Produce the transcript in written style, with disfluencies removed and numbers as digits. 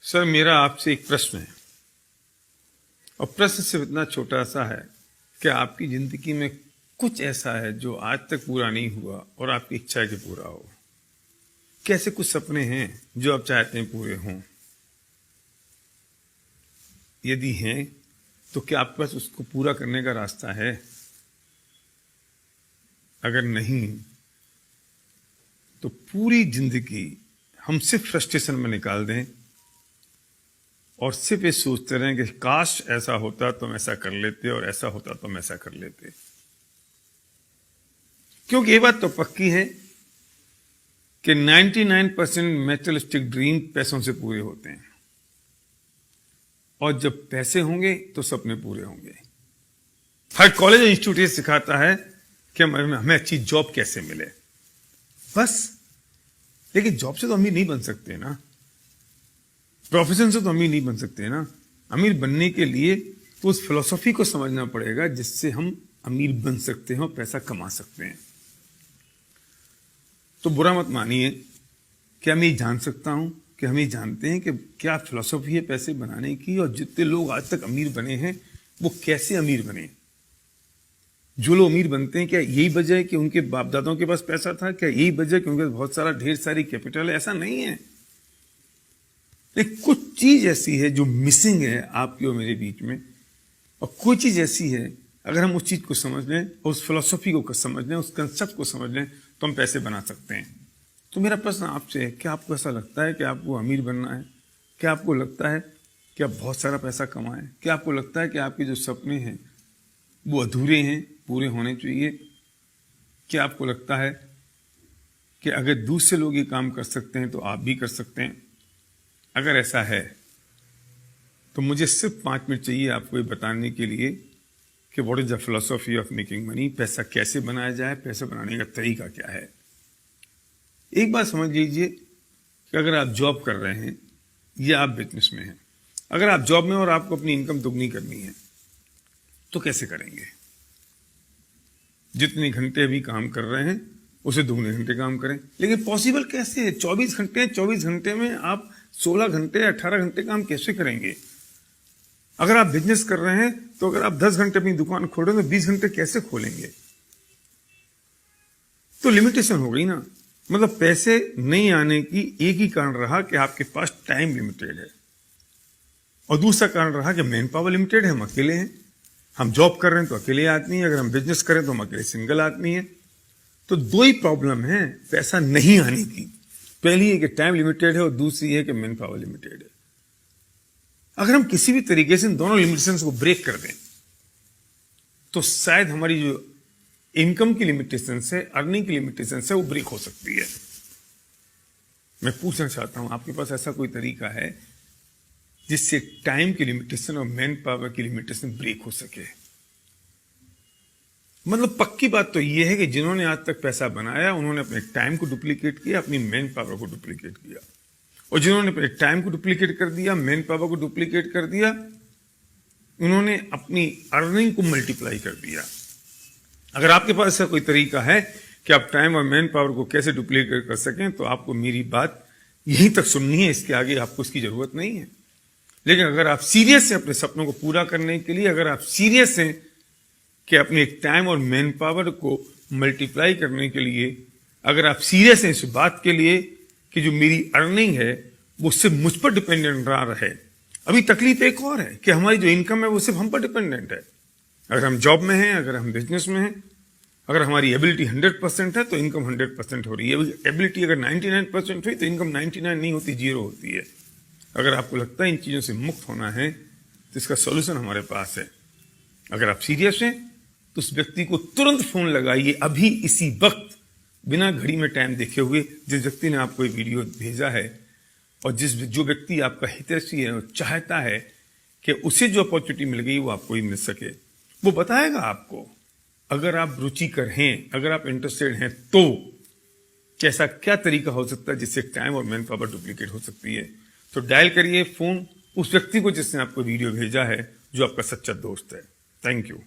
Sir, मेरा आपसे एक प्रश्न है और प्रश्न सिर्फ इतना छोटा सा है कि आपकी जिंदगी में कुछ ऐसा है जो आज तक पूरा नहीं हुआ और आपकी इच्छा है कि पूरा हो। कैसे कुछ सपने हैं जो आप चाहते हैं पूरे हों? यदि हैं तो क्या आपके पास उसको पूरा करने का रास्ता है? अगर नहीं तो पूरी जिंदगी हम सिर्फ फ्रस्ट्रेशन में निकाल दें और सिर्फ ये सोचते रहें कि काश ऐसा होता तो हम ऐसा कर लेते और ऐसा होता तो हम ऐसा कर लेते। क्योंकि ये बात तो पक्की है कि 99% मैटेरियलिस्टिक ड्रीम पैसों से पूरे होते हैं और जब पैसे होंगे तो सपने पूरे होंगे। हर कॉलेज इंस्टीट्यूट ये सिखाता है कि हमें अच्छी जॉब कैसे मिले, बस। लेकिन जॉब से तो अमीर नहीं बन सकते ना, प्रोफेशन से तो अमीर नहीं बन सकते ना। अमीर बनने के लिए तो उस फिलॉसफी को समझना पड़ेगा जिससे हम अमीर बन सकते हैं और पैसा कमा सकते हैं। तो बुरा मत मानिए कि मैं जान सकता हूं कि हम ये जानते हैं कि क्या फिलॉसफी है पैसे बनाने की, और जितने लोग आज तक अमीर बने हैं वो कैसे अमीर बने। जो लोग अमीर बनते हैं क्या यही वजह है कि उनके बाप दादाओं के पास पैसा था? क्या यही वजह है कि उनके पास बहुत सारा ढेर सारी कैपिटल है? ऐसा नहीं है। लेकिन कुछ चीज ऐसी है जो मिसिंग है आपकी और मेरे बीच में, और कोई चीज ऐसी है अगर हम उस चीज को समझ लें, उस फिलॉसफी को समझ लें, उस कंसेप्ट को समझ लें तो हम पैसे बना सकते हैं। तो मेरा प्रश्न आपसे है, क्या आपको ऐसा लगता है कि आपको अमीर बनना है? क्या आपको लगता है कि आप बहुत सारा पैसा कमाएं? क्या आपको लगता है कि आपके जो सपने हैं वो अधूरे हैं, पूरे होने चाहिए? क्या आपको लगता है कि अगर दूसरे लोग ये काम कर सकते हैं तो आप भी कर सकते हैं? अगर ऐसा है तो मुझे सिर्फ 5 मिनट चाहिए आपको ये बताने के लिए कि what is the philosophy of making money. पैसा कैसे बनाया जाए, पैसा बनाने का तरीका क्या है। एक बात समझ लीजिए कि अगर आप जॉब कर रहे हैं या आप बिजनेस में हैं, अगर आप जॉब में और आपको अपनी इनकम दुगनी करनी है तो कैसे करेंगे? जितने घंटे अभी काम कर रहे हैं उसे दुगने घंटे काम करें। लेकिन पॉसिबल कैसे है? 24 घंटे, 24 घंटे में आप 16 घंटे, 18 घंटे काम कैसे करेंगे? अगर आप बिजनेस कर रहे हैं तो अगर आप 10 घंटे अपनी दुकान खोल रहे हैं तो 20 घंटे कैसे खोलेंगे? तो लिमिटेशन हो गई ना। मतलब पैसे नहीं आने की एक ही कारण रहा कि आपके पास टाइम लिमिटेड है, और दूसरा कारण रहा कि मैन पावर लिमिटेड है, हम अकेले हैं। हम जॉब कर रहे हैं तो अकेले आदमी है, अगर हम बिजनेस करें तो हम अकेले सिंगल आदमी है। तो दो ही प्रॉब्लम है पैसा नहीं आने की। पहली है कि टाइम लिमिटेड है और दूसरी है कि मैन पावर लिमिटेड है। अगर हम किसी भी तरीके से इन दोनों लिमिटेशंस को ब्रेक कर दें तो शायद हमारी जो इनकम की लिमिटेशन है, अर्निंग की लिमिटेशन है, वो ब्रेक हो सकती है। मैं पूछना चाहता हूं, आपके पास ऐसा कोई तरीका है जिससे टाइम की लिमिटेशन और मैन पावर की लिमिटेशन ब्रेक हो सके? मतलब पक्की बात तो यह है कि जिन्होंने आज तक पैसा बनाया उन्होंने अपने टाइम को डुप्लीकेट किया, अपनी मैन पावर को डुप्लीकेट किया, और जिन्होंने अपने टाइम को डुप्लीकेट कर दिया, मैन पावर को डुप्लीकेट कर दिया, उन्होंने अपनी अर्निंग को मल्टीप्लाई कर दिया। अगर आपके पास ऐसा कोई तरीका है कि आप टाइम और मैन पावर को कैसे डुप्लीकेट कर सकें तो आपको मेरी बात यहीं तक सुननी है, इसके आगे आपको इसकी जरूरत नहीं है। लेकिन अगर आप सीरियस हैं अपने सपनों को पूरा करने के लिए, अगर आप सीरियस हैं कि अपने टाइम और मैन पावर को मल्टीप्लाई करने के लिए, अगर आप सीरियस हैं इस बात के लिए कि जो मेरी अर्निंग है वो सिर्फ मुझ पर डिपेंडेंट ना रहे। अभी तकलीफ एक और है कि हमारी जो इनकम है वो सिर्फ हम पर डिपेंडेंट है। अगर हम जॉब में हैं, अगर हम बिजनेस में हैं, अगर हमारी एबिलिटी 100% है तो इनकम 100% हो रही है। एबिलिटी अगर 99% हुई तो इनकम 99 नहीं होती, 0 होती है। अगर आपको लगता है इन चीजों से मुक्त होना है तो इसका सॉल्यूशन हमारे पास है। अगर आप सीरियस हैं तो उस व्यक्ति को तुरंत फोन लगाइए, अभी इसी वक्त, बिना घड़ी में टाइम देखे हुए, जिस व्यक्ति ने आपको ये वीडियो भेजा है, और जो व्यक्ति आपका हितैषी है और चाहता है कि उसे जो अपॉर्चुनिटी मिल गई वो आपको ही मिल सके, वो बताएगा आपको। अगर आप रुचिकर हैं, अगर आप इंटरेस्टेड हैं तो कैसा क्या तरीका हो सकता है जिससे टाइम और मैन पावर डुप्लीकेट हो सकती है। तो डायल करिए फोन उस व्यक्ति को जिसने आपको वीडियो भेजा है, जो आपका सच्चा दोस्त है। Thank you.